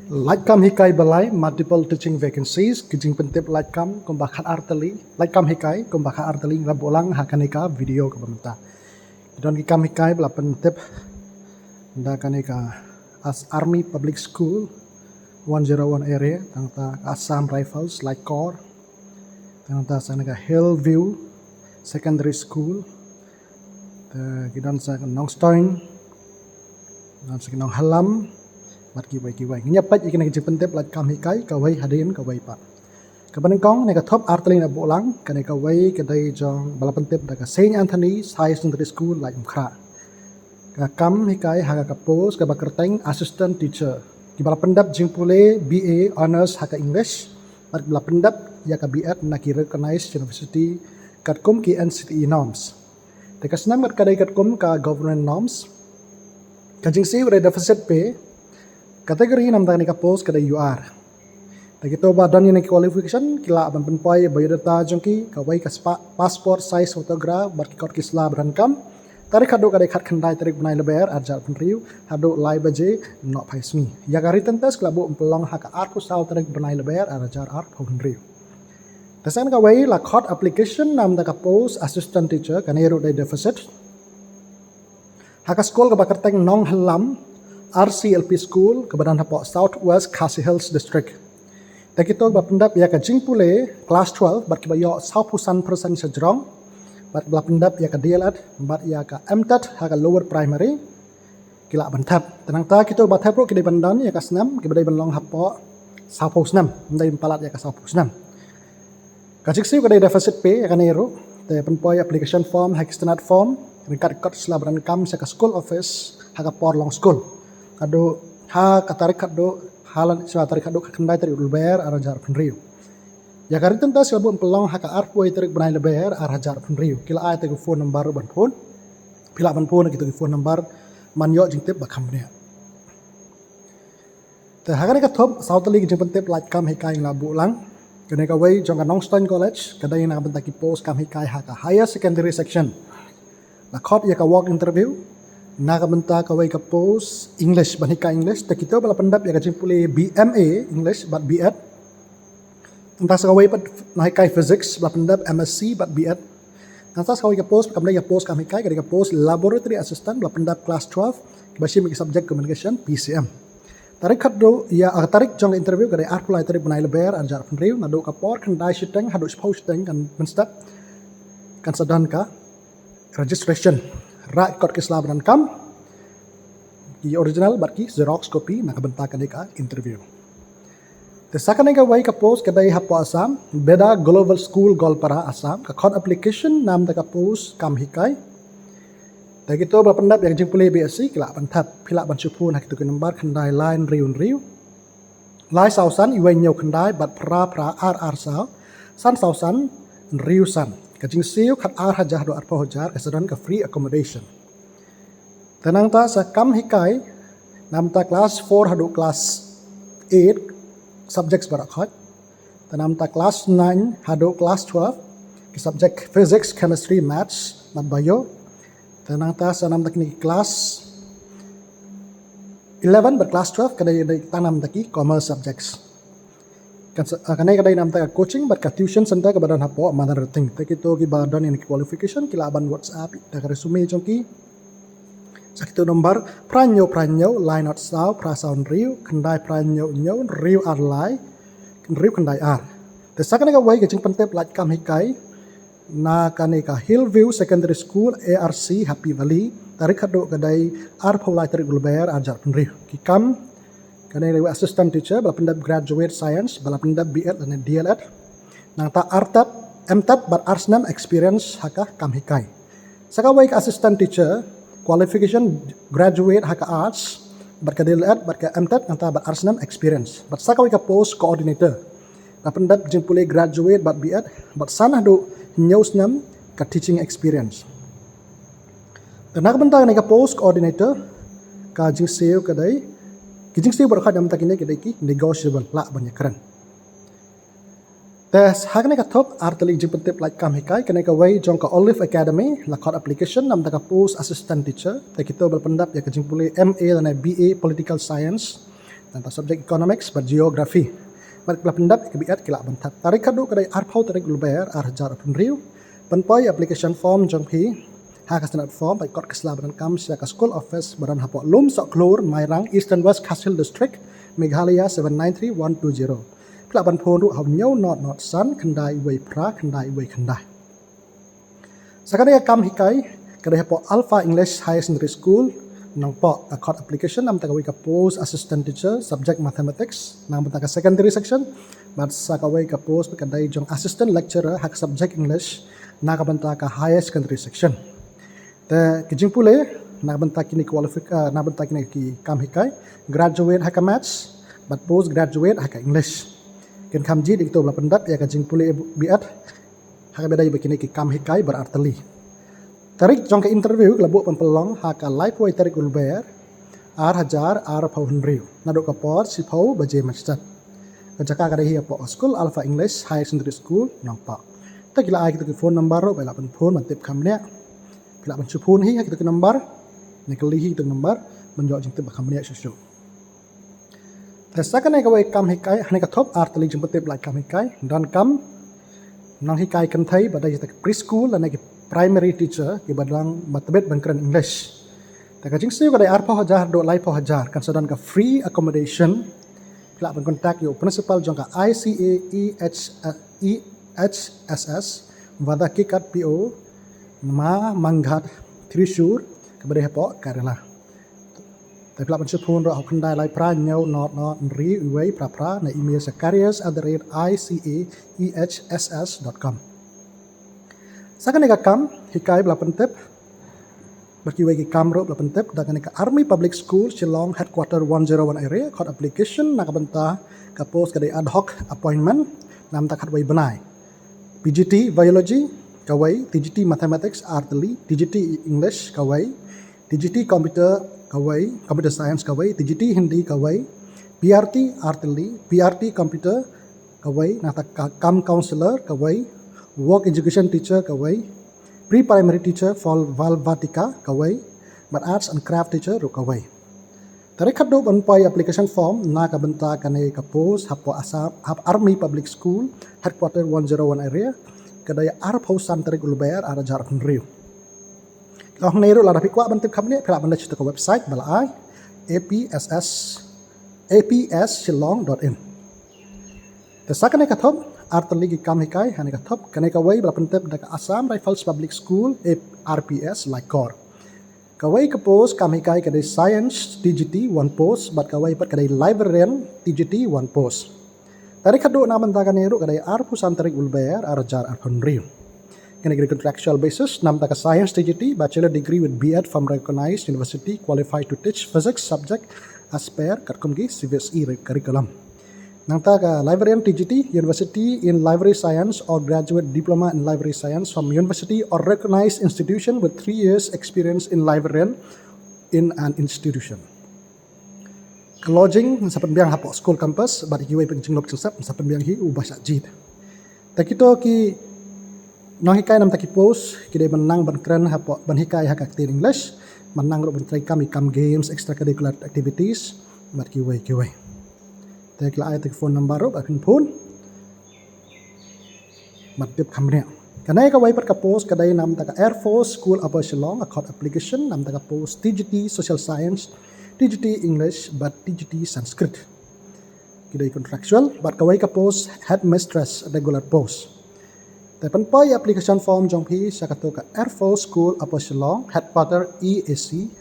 Laitkam hikai Byllai multiple teaching vacancies kijing pentip Laitkam kumbakat arteli Laitkam hikai kumbakat arteli rabulang hakaneka video kabamta don kikam hikai bela pentip da kaneka as Army Public School 101 area tangta Assam Rifles Laitkam tangta sanaka Hillview Secondary School kidan sa Nongstoin dan sa Nong Halam mat kiwai nyapat ikan kijing pentip Laitkam hikai kawai hadirin kawai pak kabanengkong neka top arteli na bolang kane kawai kedai jong bala pentip daga Saint Anthony High Secondary School lai mkhra kam hikai haga kapos ka bakerteng assistant teacher ki bala pendap jing pule BA honors haka English mat bala pendap ya ka BEd na ki recognized university katkum ki NCTE norms dekas nam kadai katkum ka government norms kajing si ure deficit pay kategori nam tang ni kapos kada UR. Tagito ba dan yang qualification kila ban penpai biodata jongki kawai ka passport size photograph bar ki kot kisla berankam tarik hadu kada khat khandai tarik banai leber arjal penriu hadu lai baje no paismi. Ya gari tentas kila bu pelong haka arku saw tarik banai leber arjar art penriu. Tasan kawai la khot application nam da kapos assistant teacher kanero dai deficit. Haka school ka bakarteng Nong Halam RCLP School kebadan hapok Southwest Khasi Hills District. Takito bapendap ya ka jing pule class 12 bat kibayo South-Pusan persen sejrong bat bapendap ya ka DLEd bat ya ka MTED ha ka lower primary kila bantap tenang ta kito bat hapro kidai bandan ya ka senam kibadai banlong hapok South-Pusnam ndai palat ya ka South-Pusnam. Kajik siu kadai deficit pay ya ka nero te penpoy application form ha standard form ringkat kot selabran kam sa ka school office ha ka porlong school ado ha katarik kado halan sa tarik kado kendai tarik leber arajar penriu ya kari tenta silabu pelong ha ka arpoi tarik benai leber arajar penriu kila ai tarik phone number ban phone pila ban phone gitu phone number manyo jingtip bakam ne te ha ka top sautali jing pentip Laitkam hikai labu lang kene ka wei jong ka Nongstoin College kadai na bentaki post kam hikai ha ka higher secondary section la khot ya ka walk interview naga benta kawai ka post English bahika English tak kita bala pendap ya kajing pulih BMA English but BEd entas kawai pat nahikai physics bala pendap MSc but BEd entas kawai ka post kamdai ka post kami kai ka post laboratory assistant bala pendap class 12 basi mi subject communication PCM tarik khaddo ya tarik jong interview kadai apply tarik benai leber anjar penriu nado ka por khandai siteng hadu posting kan menstap kan sadan ka registration rak kot kisla berankam di original barki xerox copy nak bentakan ka interview tesakan ka wai ka post kadai hapo Assam beda global school golpara Assam ka khot application nam da ka post kam hikai tagito ba pendap yang jing pulih BSc kila bantap pila ban chupu nak tu number khandai line riu lai sausan iwai nyau khandai bat pra ar sao san sausan riu san kajing siu khat ar hajah do arpa hojar kasadan ka free accommodation tenang ta sa kam hikai nam ta class 4 hadu class 8 subjects barakhat tenam ta class 9 hadu class 12 ki subject physics chemistry maths mat bio tenang ta sa nam ta ni class 11 ber class 12 kadai tanam ta ki commerce subjects kanai kadai nam ta coaching bat ka tuition center ka badan hapo mother thing takito ki badan in qualification kila ban WhatsApp ta resume jongki sakito nomor pranyo line out sao pra sound riu kendai pranyo riu arlai riu kendai ar te sakane ka wai ka jing pentep Laitkam hikai na kane ka Hillview Secondary School ARC Happy Valley tarik khado kadai ar pholai tarik gulber ajar penriu ki kam kanai lewa assistant teacher bala pendap graduate science bala pendap BEd dan DLEd nang ta artap MTED but arsnam experience haka kam hikai sakawai ka assistant teacher qualification graduate haka arts but ka DLEd but ka MTED nang ta but arsnam experience but sakawai ka post coordinator bala pendap jing pulih graduate but BEd but sanah do nyosnam ka teaching experience tenak bentang ka post coordinator ka jing seo kadai kijing siu berkhat jam takine kedai ki negotiable la banyak keren tes hakne ka top arteli jing pentip Laitkam hikai kene ka wai jong ka Olive Academy la khot application nam ta ka post assistant teacher ta kita berpendap ya kijing pulih MA dan BA political science tentang subjek economics ber geography. Mat kala pendap kebiat kila bentat. Tarik kadu kadai arpau tarik ulbayar arjar penriu. Penpoi application form jong pi ha standard form by court keslabaran kam sia school office baran hapok lum sok klur Mairang Eastern West Castle District Meghalaya 793120. Kila ban phone ru hau nyau not san kendai wei pra kendai wei kendai. Sakadai kam hikai kadai hapok Alpha English Higher Secondary School nang po a court application nam tagawi ka post assistant teacher subject mathematics nang betaka secondary section bat sakawai ka post kadai jong assistant lecturer hak subject English na ka betaka higher secondary section te kijing pule na betaki ni qualify na betaki ni ki kam hikai graduate hak maths bat post graduate hak English ken kamji dik to bla pendat ya kijing pule biat hak bedai begini ki kam hikai berarteli. Tarik jong ke interview kelabuk penpelong haka live way tarik ulbayar ar hajar ar pauhun riu naduk kapor si pau baje masjid kejaka kadahi apo school Alpha English Higher Secondary School nampak ta kila ai kita ke phone number ro bela pen phone mantip kamne kila pen chupun hi kita ke number nekeli hi kita number menjawab jeng tib kamne susu tasakan ai kawai kam hikai hane ka thop ar tali jeng tib like kam hikai dan kam nang hikai kan thai badai kita preschool dan ai primary teacher ki badang matbet bangkran English. Ta kajing siu kadai arpa hajar do lai pa hajar kan sadan ka free accommodation. Kila ban contact yo principal jong ka ICAEHSS wada kikat PO ma manghat Thrissur kabade hapo Kerala. Ta kila ban chupun ro kendai lai pra nyau not ri wei pra na email sa careers@icaehss.com. Sakan eka kam hikai bela pentep berkiwai ki kam ro bela pentep dakan eka Army Public School Shillong Headquarter 101 area court application nak benta ka post kadai ad hoc appointment nam tak wai benai PGT biology kawai TGT mathematics artely TGT English kawai TGT computer kawai computer science kawai TGT Hindi kawai PRT artely PRT computer kawai nak kam counselor kawai work education teacher kawai pre-primary teacher for Valvatika kawai but arts and craft teacher ru kawai tarik khadu banpai application form na ka benta kanai ka post hapo Assam Army Public School Headquarter 101 area kadaya ar pausan tarik ulbayar ara jar penriu lah neru la dapat kwa bentip khamne phela banda chita ka website Byllai apsshillong.in tasakan ka thop artali ki kam hikai hane ka thop kane ka wai bla pentep da ka Assam Rifles Public School RPS Laitkam kawai ka post kam hikai ka dai science TGT one post bat kawai pat ka dai librarian TGT one post tarik khadu na banta ka neru ka dai ar pusan tarik ulbayar arjar arphon riu kane ka contractual basis nam ta ka science TGT bachelor degree with B.Ed from recognized university qualified to teach physics subject as per katkum ki CBSE curriculum nang ta ka librarian TGT university in library science or graduate diploma in library science from university or recognized institution with 3 years experience in librarian in an institution lodging sapan biang hapok school campus bat kiwai penjing lok celsap sapan biang hi ubah sakjit ta kito ki nang hikai nam ta ki post ki dei menang ban kren hapok ban hikai hak aktir English menang ro ban try kam games extracurricular activities bat kiwai Take la ayat phone number ro akin phone matip khamne kanai ka wiper ka post kadai nam ta ka Air Force School Upper Shillong a court application nam ta ka post TGT Social Science TGT English but TGT Sanskrit kidai contractual but ka wai ka post headmistress regular post tapan pai application form jong phi sa ka to ka Air Force School Upper Shillong headquarter EAC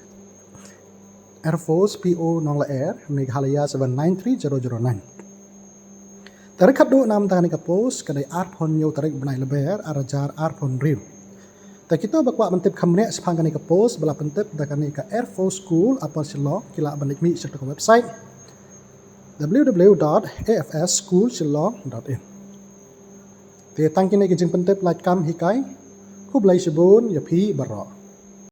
Air Force PO Nong La Air Meghalaya 793009 tarik khadu nam tangani ka post kadai arphon yo tarik benai leber arajar arphon riu ta kita bakwa mentip khamne sephangani ka post bala pentip dakani ka Air Force School Upper Shillong kila banik mi sa ka website www.afsschoolshillong.in te tangkini kijing pentip Laitkam hikai khublai sibun ya phi baro